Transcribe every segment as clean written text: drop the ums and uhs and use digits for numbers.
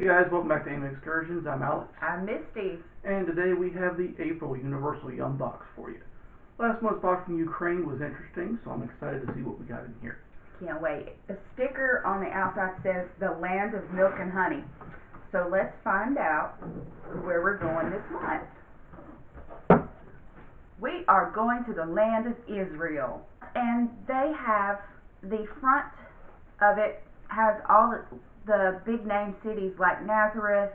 Hey guys, welcome back to Aim Excursions. I'm Alex. I'm Misty. And today we have the April Universal Yum Box for you. Last month's box from Ukraine was interesting, so I'm excited to see what we got in here. Can't wait. The sticker on the outside says the land of milk and honey. So let's find out where we're going this month. We are going to the land of Israel, and they have the front of it has all the big name cities like Nazareth,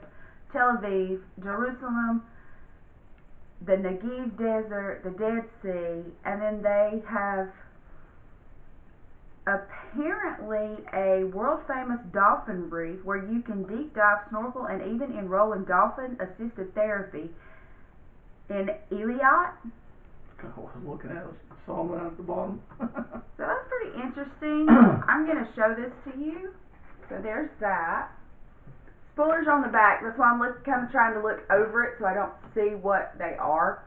Tel Aviv, Jerusalem, the Negev Desert, the Dead Sea, and then they have apparently a world famous dolphin reef where you can deep dive, snorkel, and even enroll in dolphin assisted therapy in Eliot. I was looking at it, saw them at the bottom. So that's pretty interesting. I'm going to show this to you. So there's that. Spoilers on the back. That's why I'm kind of trying to look over it so I don't see what they are.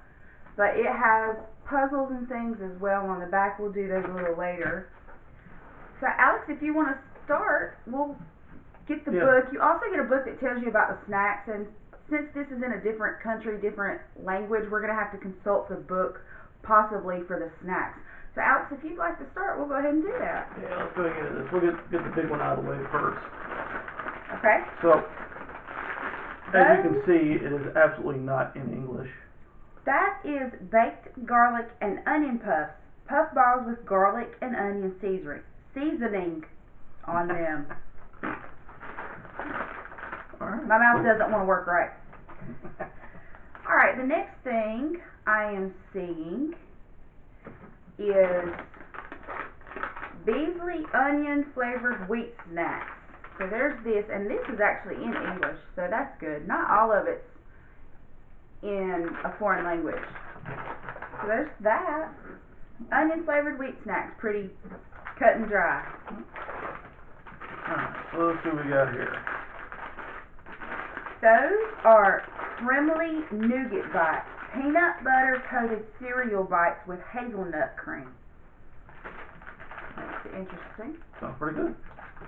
But it has puzzles and things as well on the back. We'll do those a little later. So Alex, if you want to start, we'll get the book. You also get a book that tells you about the snacks. And since this is in a different country, different language, we're going to have to consult the book possibly for the snacks. So Alex, if you'd like to start, we'll go ahead and do that. Yeah, let's go ahead and get this. We'll get the big one out of the way first. Okay. So, as you can see, it is absolutely not in English. That is baked garlic and onion puffs. Puff balls with garlic and onion seasoning on them. All right. My mouth doesn't want to work right. All right, the next thing I am seeing is Beasley onion flavored wheat snacks. So there's this, and this is actually in English, so that's good. Not all of it's in a foreign language. So there's that. Onion flavored wheat snacks, pretty cut and dry. Alright, so let's see what we got here. Those are Kremly nougat bites. Peanut butter coated cereal bites with hazelnut cream. That's interesting. Sounds pretty good.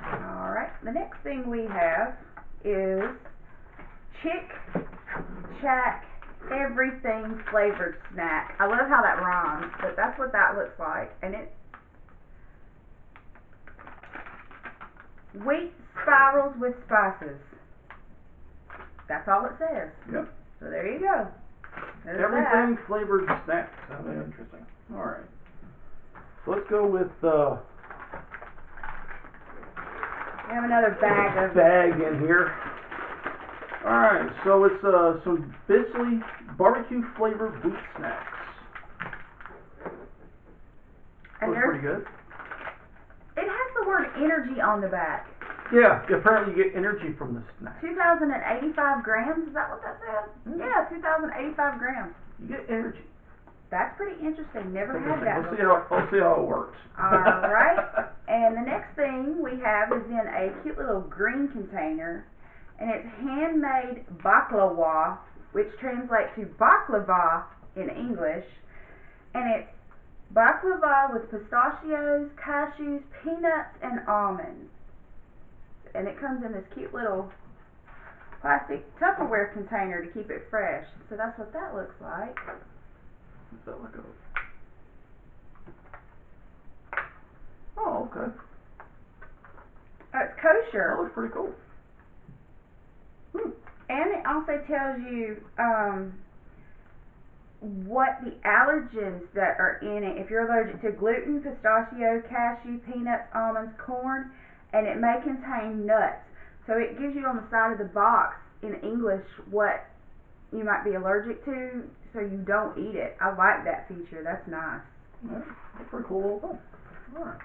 Alright, the next thing we have is Chick Chack everything flavored snack. I love how that rhymes, but that's what that looks like. And it's wheat spirals with spices. That's all it says. Yep. So there you go. There's Everything that. flavored snacks. Sounds interesting. Alright. So let's go with We have another bag in here. Alright, so it's some Bisley barbecue flavored wheat snacks. And looks pretty good. It has the word energy on the back. Yeah, apparently you get energy from the snack. 2,085 grams, is that what that says? Mm-hmm. Yeah, 2,085 grams. You get energy. That's pretty interesting. Never had that before. We'll see how it works. Alright. And the next thing we have is in a cute little green container. And it's handmade baklava, which translates to baklava in English. And it's baklava with pistachios, cashews, peanuts, and almonds. And it comes in this cute little plastic Tupperware container to keep it fresh. So that's what that looks like. Is that like a... Oh, okay. It's kosher. That looks pretty cool. And it also tells you what the allergens that are in it. If you're allergic to gluten, pistachio, cashew, peanuts, almonds, corn, and it may contain nuts. So it gives you on the side of the box in English what you might be allergic to, so you don't eat it. I like that feature. That's nice. Yeah, that's a pretty cool little thing. Alright.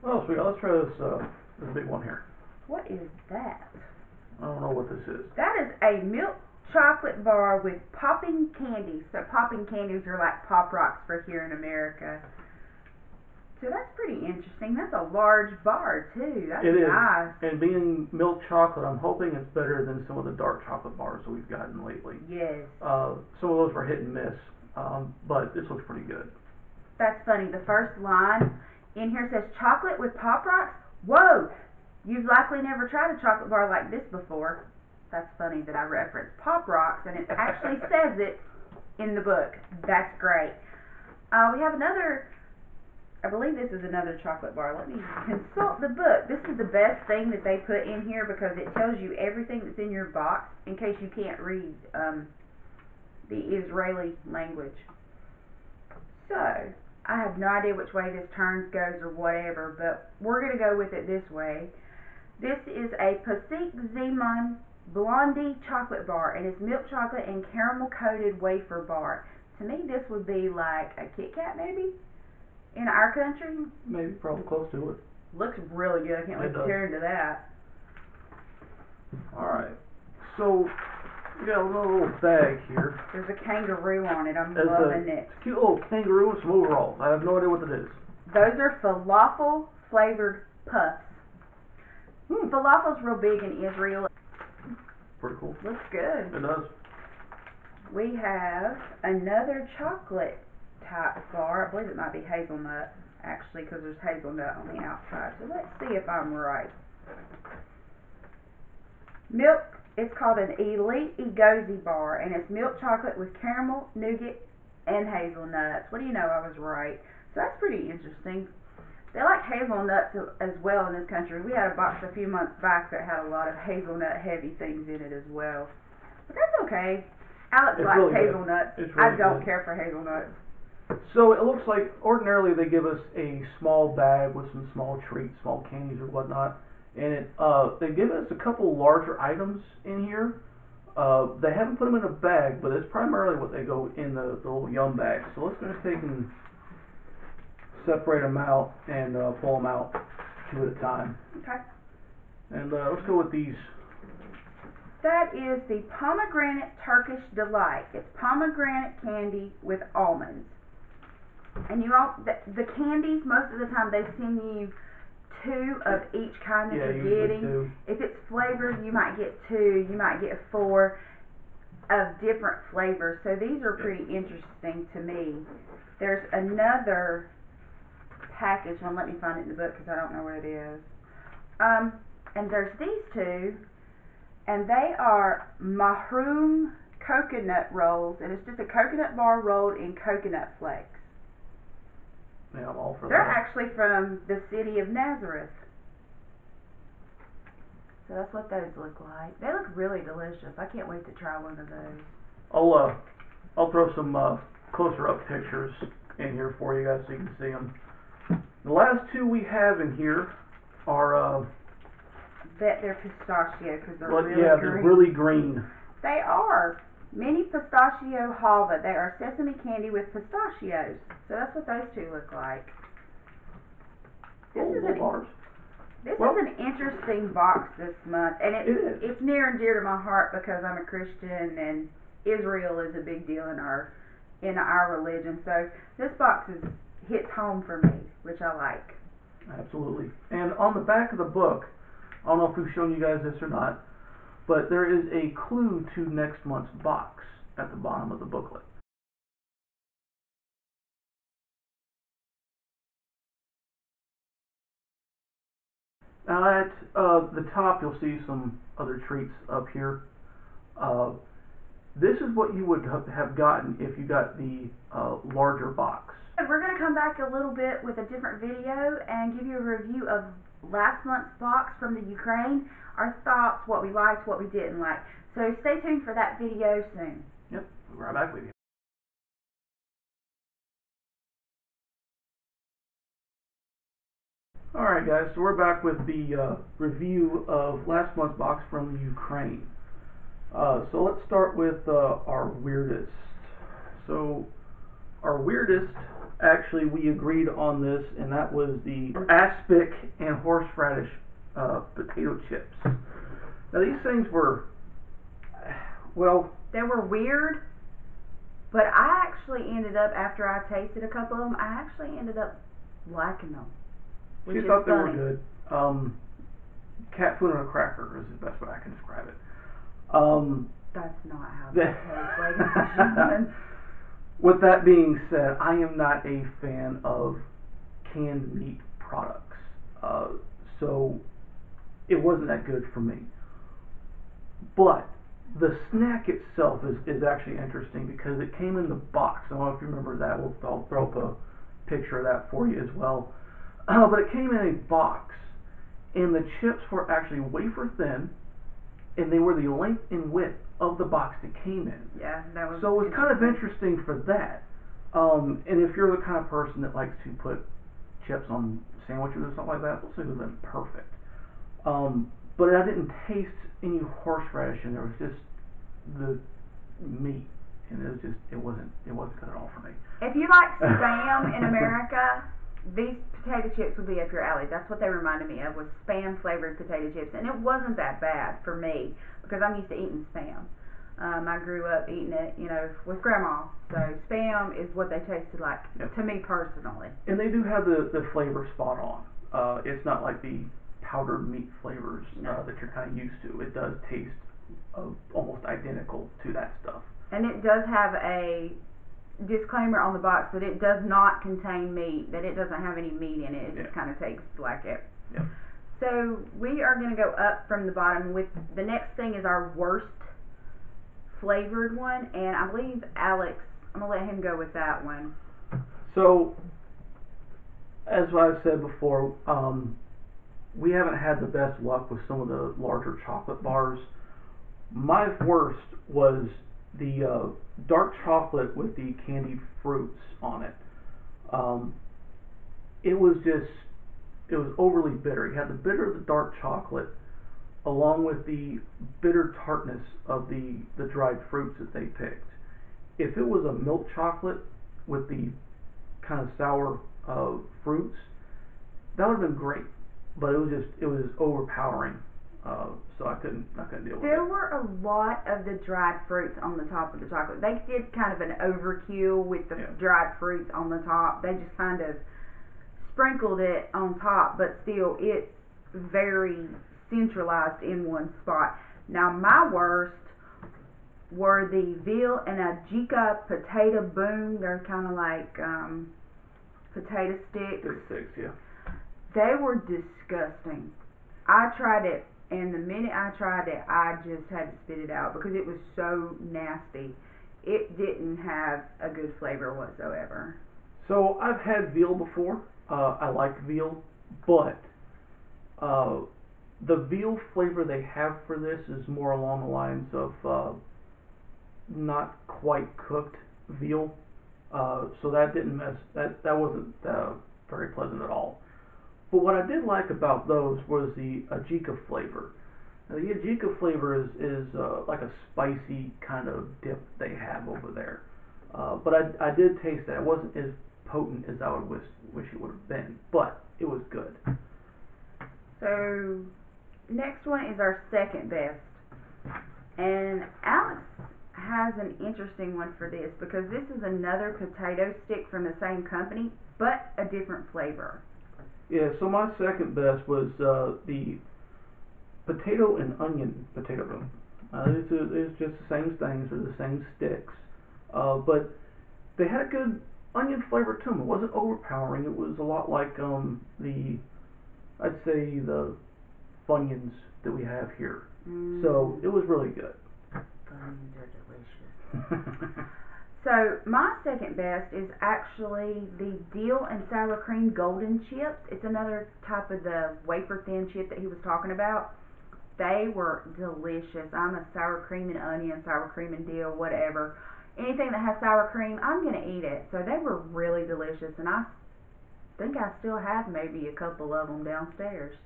What else we got? Let's try this big one here. What is that? I don't know what this is. That is a milk chocolate bar with popping candies. So popping candies are like Pop Rocks for here in America. So that's pretty interesting. That's a large bar too. That's nice. And being milk chocolate, I'm hoping it's better than some of the dark chocolate bars that we've gotten lately. Yes. Some of those were hit and miss, but this looks pretty good. That's funny. The first line in here says chocolate with Pop Rocks. Whoa! You've likely never tried a chocolate bar like this before. That's funny that I referenced Pop Rocks, and it actually says it in the book. That's great. We have another, I believe this is another chocolate bar. Let me consult the book. This is the best thing that they put in here because it tells you everything that's in your box in case you can't read the Israeli language. So, I have no idea which way this turns, goes, or whatever, but we're going to go with it this way. This is a Pasik Zeman Blondie chocolate bar, and it's milk chocolate and caramel coated wafer bar. To me, this would be like a Kit Kat, maybe, in our country. Maybe, probably close to it. Looks really good. I can't wait to tear into that. Alright, so we got a little bag here. There's a kangaroo on it. I'm loving it. It's a cute little kangaroo with some overalls. I have no idea what it is. Those are falafel flavored puffs. Falafel's real big in Israel. Pretty cool. Looks good. It does. We have another chocolate type bar. I believe it might be hazelnut, actually, because there's hazelnut on the outside. So let's see if I'm right. Milk, it's called an Elite Egozi bar, and it's milk chocolate with caramel, nougat, and hazelnuts. What do you know, I was right. So that's pretty interesting. They like hazelnuts as well in this country. We had a box a few months back that had a lot of hazelnut heavy things in it as well. But that's okay. Alex likes really hazelnuts. Really I don't care for hazelnuts. So it looks like ordinarily they give us a small bag with some small treats, small candies or whatnot. And they give us a couple larger items in here. They haven't put them in a bag, but it's primarily what they go in the little yum bag. So let's go take and separate them out and pull them out two at a time. Okay. And let's go with these. That is the Pomegranate Turkish Delight. It's pomegranate candy with almonds. And you all, the candies, most of the time they send you 2 of each kind that you're getting. 2. If it's flavored, you might get 2, you might get 4 of different flavors. So these are pretty interesting to me. There's another package. Well, let me find it in the book because I don't know where it is. And there's these 2, and they are Mahroum coconut rolls, and it's just a coconut bar rolled in coconut flakes. Yeah, I'm all for They're that. actually from the city of Nazareth. So that's what those look like. They look really delicious. I can't wait to try one of those. I'll throw some closer up pictures in here for you guys so you can see them. The last 2 we have in here are Bet they're pistachio because they're really green. They're really green. They are. Mini pistachio halva. They are sesame candy with pistachios. So that's what those 2 look like. This is an interesting box this month, and it's near and dear to my heart because I'm a Christian and Israel is a big deal in our religion. So this box hits home for me, which I like. Absolutely. And on the back of the book, I don't know if we've shown you guys this or not, but there is a clue to next month's box at the bottom of the booklet. Now at the top you'll see some other treats up here. This is what you would have gotten if you got the larger box. We're going to come back a little bit with a different video and give you a review of last month's box from the Ukraine, our thoughts, what we liked, what we didn't like. So stay tuned for that video soon. Yep, we'll be right back with you. Alright guys, so we're back with the review of last month's box from the Ukraine. So let's start with our weirdest. So our weirdest, actually we agreed on this, and that was the aspic and horseradish potato chips. Now these things were, well, they were weird, but I actually ended up, after I tasted a couple of them, I actually ended up liking them. She thought they were good. Cat food on a cracker is the best way I can describe it. That's not how that tastes, ladies and gentlemen. With that being said, I am not a fan of canned meat products. So it wasn't that good for me. But the snack itself is actually interesting because it came in the box. I don't know if you remember that. I'll throw up a picture of that for you as well. But it came in a box, and the chips were actually wafer thin, and they were the length and width of the box it came in. Yeah, that was. So it was kind of interesting for that. And if you're the kind of person that likes to put chips on sandwiches or something like that, those things would have been perfect. But I didn't taste any horseradish, and there was just the meat, and it wasn't good at all for me. If you like Spam in America, these potato chips would be up your alley. That's what they reminded me of, was Spam flavored potato chips, and it wasn't that bad for me because I'm used to eating Spam. I grew up eating it, with Grandma. So Spam is what they tasted like to me personally. And they do have the flavor spot on. It's not like the powdered meat flavors that you're kind of used to. It does taste almost identical to that stuff. And it does have a disclaimer on the box that it does not contain meat, that it doesn't have any meat in it. It just kind of tastes like it. Yep. So we are going to go up from the bottom with the next thing is our worst flavored one, and I believe Alex, I'm going to let him go with that one. So, as I've said before, we haven't had the best luck with some of the larger chocolate bars. My worst was the dark chocolate with the candied fruits on it. It was overly bitter. You had the bitter of the dark chocolate along with the bitter tartness of the dried fruits that they picked. If it was a milk chocolate with the kind of sour fruits, that would have been great. But it was overpowering. So I couldn't deal with it. There were a lot of the dried fruits on the top of the chocolate. They did kind of an overkill with the dried fruits on the top. They just kind of sprinkled it on top, but still it's very centralized in one spot. Now my worst were the veal and ajika potato boom. They're kind of like potato sticks. Yeah. They were disgusting. I tried it, and the minute I tried it, I just had to spit it out because it was so nasty. It didn't have a good flavor whatsoever. So I've had veal before. I like veal, but the veal flavor they have for this is more along the lines of not quite cooked veal. So that didn't that wasn't very pleasant at all. But what I did like about those was the ajika flavor. Now, the ajika flavor is like a spicy kind of dip they have over there. But I did taste that. It wasn't as potent as I would wish it would have been, but it was good. So, next one is our second best. And Alex has an interesting one for this because this is another potato stick from the same company, but a different flavor. Yeah, so my second best was the potato and onion potato boom. It's just the same things, they're the same sticks, but they had a good onion flavor to them. It wasn't overpowering. It was a lot like I'd say the Funyuns that we have here. So it was really good. Funyuns are delicious. So my second best is actually the dill and sour cream golden chips. It's another type of the wafer thin chip that he was talking about. They were delicious. I'm a sour cream and onion, sour cream and dill, whatever. Anything that has sour cream, I'm going to eat it. So they were really delicious, and I think I still have maybe a couple of them downstairs.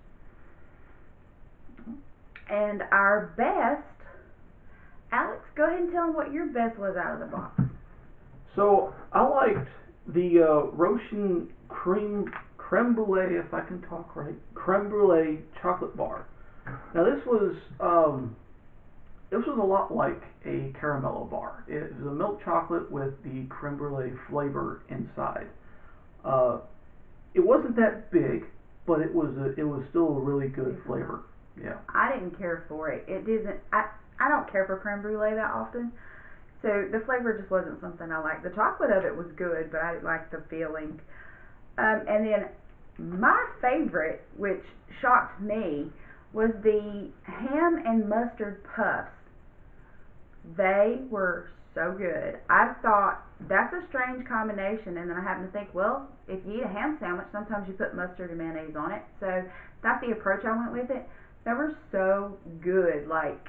And our best, Alex, go ahead and tell them what your best was out of the box. So I liked the Roshan creme brulee, if I can talk right, creme brulee chocolate bar. Now this was a lot like a caramello bar. It was a milk chocolate with the creme brulee flavor inside. It wasn't that big, but it was still a really good flavor. Yeah. I didn't care for it. It doesn't. I don't care for creme brulee that often. So the flavor just wasn't something I liked. The chocolate of it was good, but I didn't like the feeling. And then my favorite, which shocked me, was the ham and mustard puffs. They were so good. I thought that's a strange combination, and then I happened to think, well, if you eat a ham sandwich, sometimes you put mustard and mayonnaise on it. So that's the approach I went with it. They were so good. Like,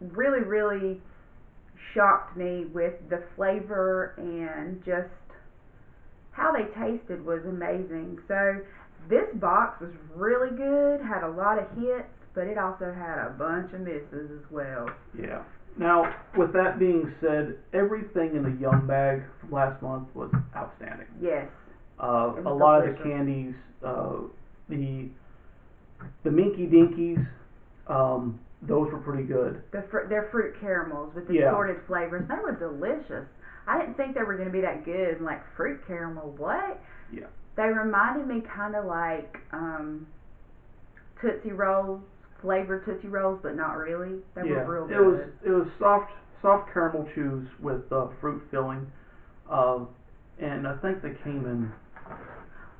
really, really shocked me with the flavor, and just how they tasted was amazing. So this box was really good, had a lot of hits, but it also had a bunch of misses as well. Yeah. Now, with that being said, everything in the Yum bag from last month was outstanding. Yes. A lot of the candies, the Minky Dinkies, those were pretty good. They're fruit caramels with assorted flavors. They were delicious. I didn't think they were going to be that good. I'm like, fruit caramel, what? Yeah. They reminded me kind of like Tootsie Rolls, flavored Tootsie Rolls, but not really. They were real good. It was soft caramel chews with fruit filling, and I think they came in.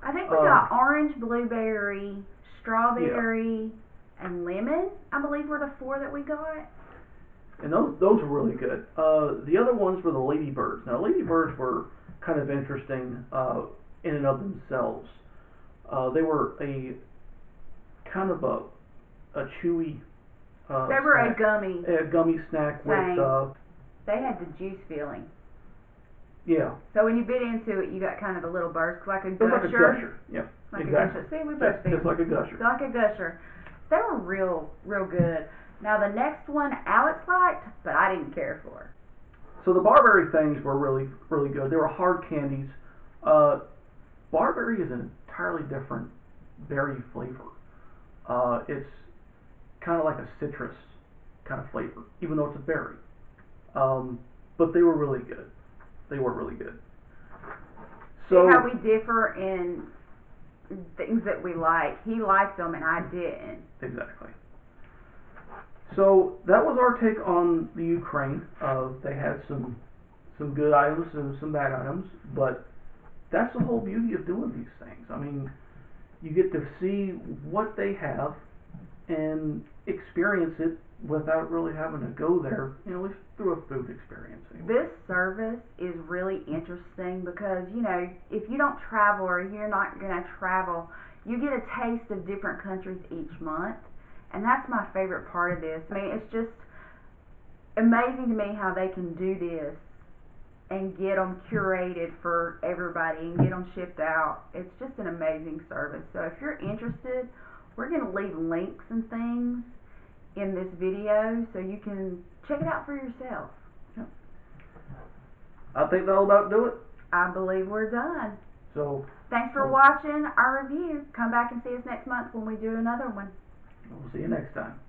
I think we got orange, blueberry, strawberry, and lemon. I believe were the 4 that we got. And those were really good. The other ones were the Ladybirds. Now, Ladybirds were kind of interesting in and of themselves. They were a kind of a chewy they were snack. A gummy snack with they had the juice filling. Yeah. So when you bit into it, you got kind of a little burst, like a gusher. Like a gusher. Yeah. Like exactly. a gusher. See, we both just like a gusher. Like a gusher. They were real good. Now the next one Alex liked, but I didn't care for. So the barberry things were really, really good. They were hard candies. Barberry is an entirely different berry flavor. It's kind of like a citrus kind of flavor, even though it's a berry. But they were really good. They were really good. So see how we differ in things that we like. He liked them and I didn't. Exactly. So that was our take on the Ukraine. They had some good items and some bad items, but that's the whole beauty of doing these things. I mean, you get to see what they have and experience it without really having to go there, at least through a food experience. Anyway. This service is really interesting because, if you don't travel or you're not going to travel, you get a taste of different countries each month. And that's my favorite part of this. I mean, it's just amazing to me how they can do this and get them curated for everybody and get them shipped out. It's just an amazing service. So if you're interested, we're going to leave links and things in this video so you can check it out for yourself. Yep. I think that'll about do it. I believe we're done. So thanks for watching our review. Come back and see us next month when we do another one. We'll see you next time.